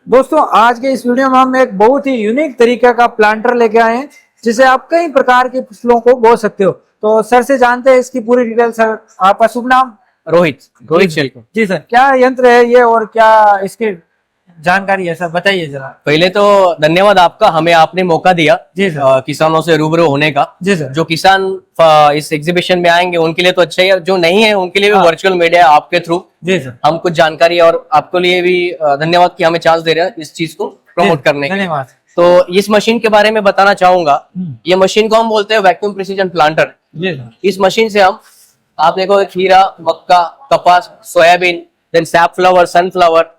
दोस्तों आज के इस वीडियो में हम एक बहुत ही यूनिक तरीके का प्लांटर लेके आए हैं जिसे आप कई प्रकार की फसलों को बो सकते हो। तो सर से जानते हैं इसकी पूरी डिटेल। सर आपका शुभ नाम? रोहित शेल्को। जी सर, क्या यंत्र है ये और क्या इसकी जानकारी है सर, बताइए जरा। पहले तो धन्यवाद आपका, हमें आपने मौका दिया जी सर। किसानों से रूबरू होने का। जी सर। जो किसान इस एग्जीबिशन में आएंगे उनके लिए तो अच्छा ही है, जो नहीं है उनके लिए भी हाँ। वर्चुअल मीडिया आपके थ्रू जी सर। हम कुछ जानकारी और आपके लिए भी धन्यवाद कि हमें चांस दे रहे हैं इस चीज को प्रमोट करने के। धन्यवाद। तो इस मशीन के बारे में बताना चाहूंगा। ये मशीन को हम बोलते हैं वैक्यूम प्रिसीजन प्लांटर। जी सर। इस मशीन से हम आप देखो खीरा, मक्का, कपास, सोयाबीन, देन सैपफ्लावर, सनफ्लावर,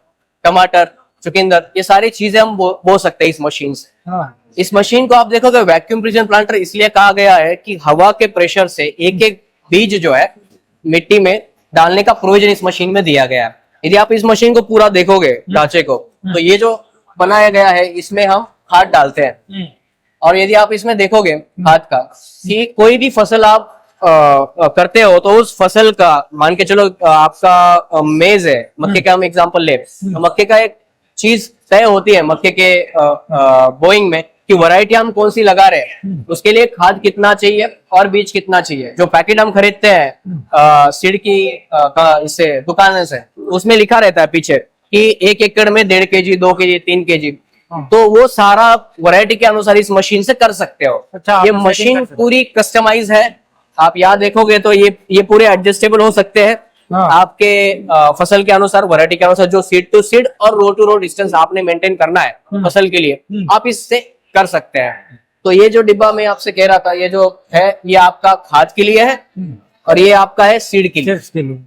टमाटर, चुकंदर, ये सारी चीजें हम बो सकते हैं इस मशीन से। हाँ। इस मशीन को आप देखोगे वैक्यूम प्रिसीजन प्लांटर इसलिए कहा गया है कि हवा के प्रेशर से एक एक बीज जो है मिट्टी में डालने का प्रोविजन इस मशीन में दिया गया है। यदि आप इस मशीन को पूरा देखोगे ढांचे को, तो ये जो बनाया गया है इसमें हम खाद डालते हैं। और यदि आप इसमें देखोगे खाद का कि कोई भी फसल आप करते हो तो उस फसल का मान के चलो आपका मेज है, मक्के का हम एग्जांपल ले, तो मक्के का एक चीज तय होती है मक्के के बोइंग में कि वैरायटी हम कौन सी लगा रहे हैं, उसके लिए खाद कितना चाहिए और बीज कितना चाहिए। जो पैकेट हम खरीदते हैं सीड की इससे दुकान से, उसमें लिखा रहता है पीछे कि 1 एकड़ में 1.5 kg, 2 kg, 3 kg। तो वो सारा वैरायटी के अनुसार इस मशीन से कर सकते हो। अच्छा, ये मशीन पूरी कस्टमाइज है। आप यहाँ देखोगे तो ये पूरे एडजस्टेबल हो सकते हैं। हाँ। आपके फसल के अनुसार, वैरायटी के अनुसार, जो सीड टू सीड और रो टू रो डिस्टेंस आपने मेंटेन करना है फसल के लिए, आप इससे कर सकते हैं। तो ये जो डिब्बा मैं आपसे कह रहा था, ये जो है ये आपका खाद के लिए है और ये आपका है सीड के लिए।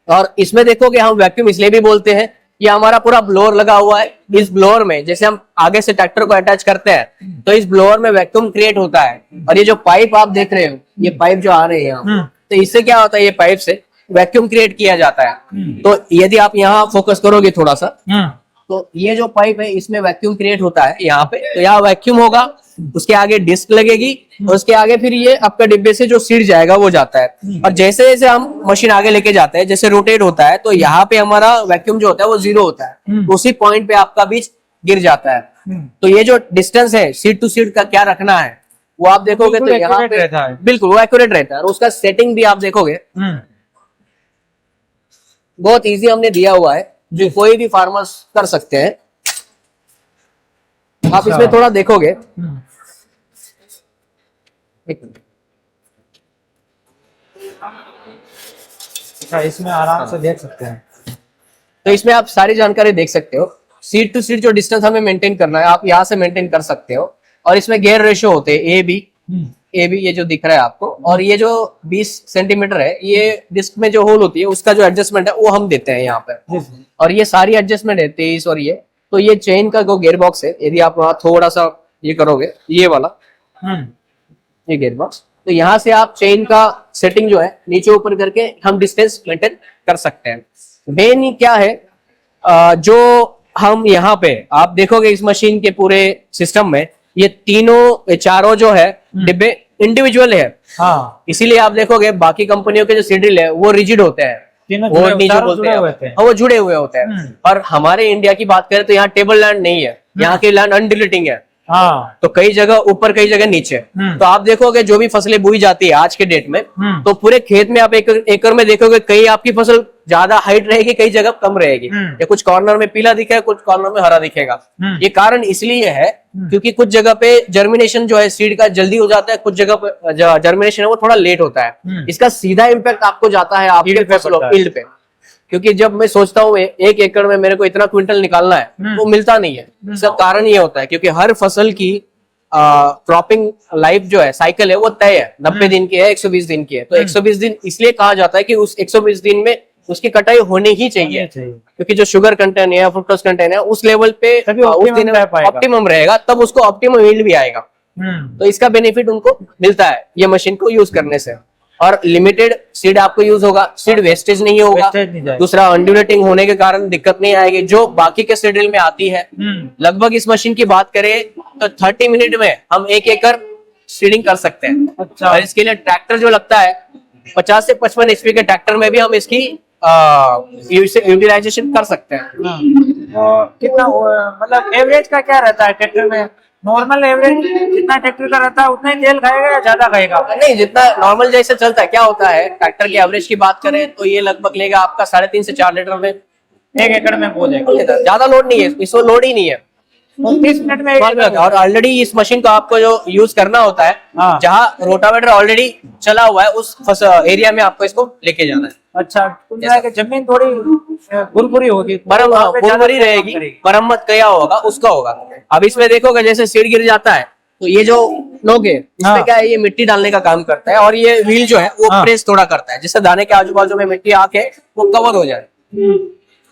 और इसमें देखोगे हम वैक्यूम इसलिए भी बोलते हैं, ये हमारा पूरा ब्लोअर लगा हुआ है। इस ब्लोअर में जैसे हम आगे से ट्रैक्टर को अटैच करते हैं तो इस ब्लोअर में वैक्यूम क्रिएट होता है। और ये जो पाइप आप देख रहे हो, ये पाइप जो आ रहे हैं यहाँ, तो इससे क्या होता है, ये पाइप से वैक्यूम क्रिएट किया जाता है। तो यदि आप यहाँ फोकस करोगे थोड़ा सा, तो ये जो पाइप है इसमें वैक्यूम क्रिएट होता है यहाँ पे। तो यहाँ वैक्यूम होगा, उसके आगे डिस्क लगेगी और उसके आगे फिर ये आपका डिब्बे से जो सीड जाएगा वो जाता है। और जैसे जैसे हम मशीन आगे लेके जाते हैं, जैसे रोटेट होता है, तो यहाँ पे हमारा वैक्यूम जो होता है वो 0 होता है। उसी पॉइंट पे आपका बीज गिर जाता है। तो ये जो डिस्टेंस है सीड टू सीड का क्या रखना है वो आप देखोगे तो यहाँ पे बिल्कुल वो एक्यूरेट रहता है। और उसका सेटिंग भी आप देखोगे बहुत इजी हमने दिया हुआ है, जो कोई भी फार्मर्स कर सकते हैं। आप इसमें थोड़ा देखोगे, अच्छा, इसमें आराम से देख सकते हैं। तो इसमें आप सारी जानकारी देख सकते हो। सीड टू सीड जो डिस्टेंस हमें मेंटेन करना है आप यहाँ से मेंटेन कर सकते हो। और इसमें गेयर रेशियो होते हैं ए बी, ये जो दिख रहा है आपको। और ये जो 20 सेंटीमीटर है, ये डिस्क में जो होल होती है उसका जो एडजस्टमेंट है वो हम देते हैं यहाँ पे। और ये सारी एडजस्टमेंट है 23 और ये तो ये चेन का जो गेयर बॉक्स है, यदि आप वहां थोड़ा सा ये करोगे, ये वाला ये गेयर बॉक्स, तो यहाँ से आप चेन का सेटिंग जो है नीचे ऊपर करके हम डिस्टेंस मेंटेन कर सकते हैं। मेन क्या है जो हम यहाँ पे आप देखोगे इस मशीन के पूरे सिस्टम में, ये चारों जो है डिब्बे इंडिविजुअल है। हाँ। इसीलिए आप देखोगे बाकी कंपनियों के जो सीड्रिल है वो रिजिड होते हैं, वो नीचे बोलते हैं, वो जुड़े हुए होते हैं। और हमारे इंडिया की बात करें तो यहाँ टेबल लैंड नहीं है, यहाँ की लैंड अनडिलेटिंग है। हाँ। तो कई जगह ऊपर कई जगह नीचे। तो आप देखोगे जो भी फसलें बोई जाती है आज के डेट में, तो पूरे खेत में आप एकड़ में देखोगे कहीं आपकी फसल ज्यादा हाइट रहेगी, कई जगह कम रहेगी। या कुछ कॉर्नर में पीला दिखेगा, कुछ कॉर्नर में हरा दिखेगा। ये कारण इसलिए है क्योंकि कुछ जगह पे जर्मिनेशन जो है सीड का जल्दी हो जाता है, कुछ जगह पे जर्मिनेशन है वो थोड़ा लेट होता है। इसका सीधा इम्पैक्ट आपको जाता है आपके फसलों यील्ड पे। क्योंकि जब मैं सोचता हूँ 1 एकड़ में मेरे को इतना क्विंटल निकालना है, वो मिलता नहीं है। इसका कारण ये होता है क्योंकि हर फसल की क्रॉपिंग लाइफ जो है साइकिल है वो तय है, 90 दिन की है, 120 दिन की है। तो 120 दिन इसलिए कहा जाता है कि उस 120 दिन में उसकी कटाई होनी ही चाहिए, क्योंकि जो शुगर कंटेंट है, फ्रुक्टोज कंटेंट है, उस लेवल पे उस दिन ऑप्टिमम रहेगा, तब उसको ऑप्टिमम यील्ड भी आएगा। तो इसका बेनिफिट उनको मिलता है ये मशीन को यूज करने से। और लिमिटेड सीड आपको यूज होगा, सीड वेस्टेज नहीं होगा। दूसरा अनड्यूलेटिंग होने के कारण दिक्कत नहीं आएगी जो बाकी के सीड्रिल में आती है। लगभग इस मशीन की बात करें तो 30 मिनट में हम 1 एकड़ सीडिंग कर सकते हैं। अच्छा। और इसके लिए ट्रैक्टर जो लगता है 50 से 55 HP के ट्रैक्टर में भी हम इसकी यूटिलाइजेशन कर सकते हैं। तो कितना मतलब एवरेज का क्या रहता है ट्रैक्टर में? नॉर्मल एवरेज जितना ट्रैक्टर का रहता है उतना ही तेल खाएगा या ज्यादा खाएगा? नहीं, जितना नॉर्मल जैसे चलता है, क्या होता है ट्रैक्टर की एवरेज की बात करें तो ये लगभग लेगा आपका 3.5 से 4 लीटर में 1 एकड़ में हो जाएगा। ज्यादा लोड नहीं है इसको, लोड ही नहीं है। 30 मिनट में 1 एकड़। और ऑलरेडी इस मशीन को आपको जो यूज करना होता है, हाँ। जहाँ रोटावेटर ऑलरेडी चला हुआ है उस एरिया में आपको इसको लेके जाना है। अच्छा, कुल मिला के जमीन थोड़ी भुरभुरी होगी, भुरभुरी रहेगी, मरम्मत किया होगा उसका होगा। अब इसमें देखोगे जैसे सीड गिर जाता है तो ये जो लोग है इसमें हाँ। क्या है, ये मिट्टी डालने का काम करता है और ये व्हील जो है वो हाँ। प्रेस थोड़ा करता है, जिससे दाने के आजू बाजू में मिट्टी आके वो कवर हो जाए।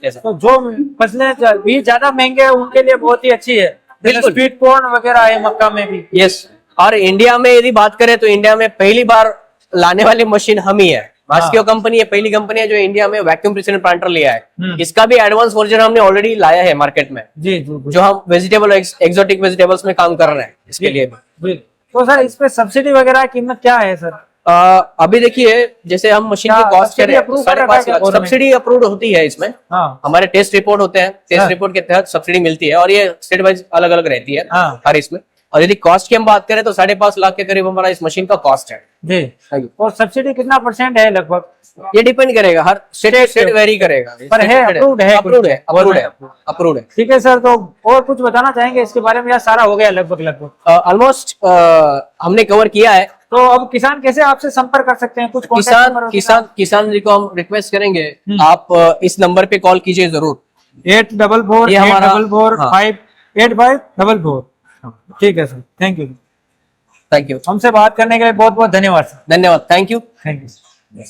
ऐसा। तो जो फसलें भी ज्यादा महंगे हैं उनके लिए बहुत ही अच्छी है। बिल्कुल। स्वीट कॉर्न वगैरह है मक्का में भी। यस, और इंडिया में यदि बात करें तो इंडिया में पहली बार लाने वाली मशीन हम ही है। मास्कियो कंपनी है, पहली कंपनी है जो इंडिया में वैक्यूम प्रेसिडेंट प्लांटर लिया है। इसका भी एडवांस वर्जन हमने ऑलरेडी लाया है मार्केट में, जी जी जो हम वेजिटेबल एक्सोटिक वेजिटेबल्स में काम कर रहे हैं इसके लिए भी। जी। तो सर इस पे सब्सिडी वगैरह की कीमत क्या है सर? अभी देखिए जैसे हम मशीन की क्या कॉस्ट सब्सिडी करें approve 5.5 कर रखा है लाख government? सब्सिडी अप्रूव्ड होती है इसमें। हाँ हमारे टेस्ट रिपोर्ट होते हैं, टेस्ट हाँ। रिपोर्ट के तहत सब्सिडी मिलती है और ये स्टेट वाइज अलग अलग रहती है हाँ। हर इसमें। और यदि कॉस्ट की हम बात करें तो 5.5 लाख के करीब हमारा इस मशीन का कॉस्ट है। जी। और सब्सिडी कितना % है लगभग? ये डिपेंड करेगा, हर स्टेट वेरी करेगा, पर है approved है अप्रूव्ड है, अप्रूव्ड है, अप्रूव्ड है। ठीक है सर, तो और कुछ बताना चाहेंगे इसके बारे में या सारा हो गया लगभग? ऑलमोस्ट हमने कवर किया है। तो अब किसान कैसे आपसे संपर्क कर सकते हैं? कुछ contact number किसान वगैरह? किसान जी को हम रिक्वेस्ट करेंगे, आप इस नंबर पे कॉल कीजिए जरूर। 844 ये हमारा- 844 हाँ। 58544। ठीक है sir, thank you. Thank you, हमसे बात करने के लिए बहुत बहुत धन्यवाद सर। धन्यवाद, थैंक यू। Thank you.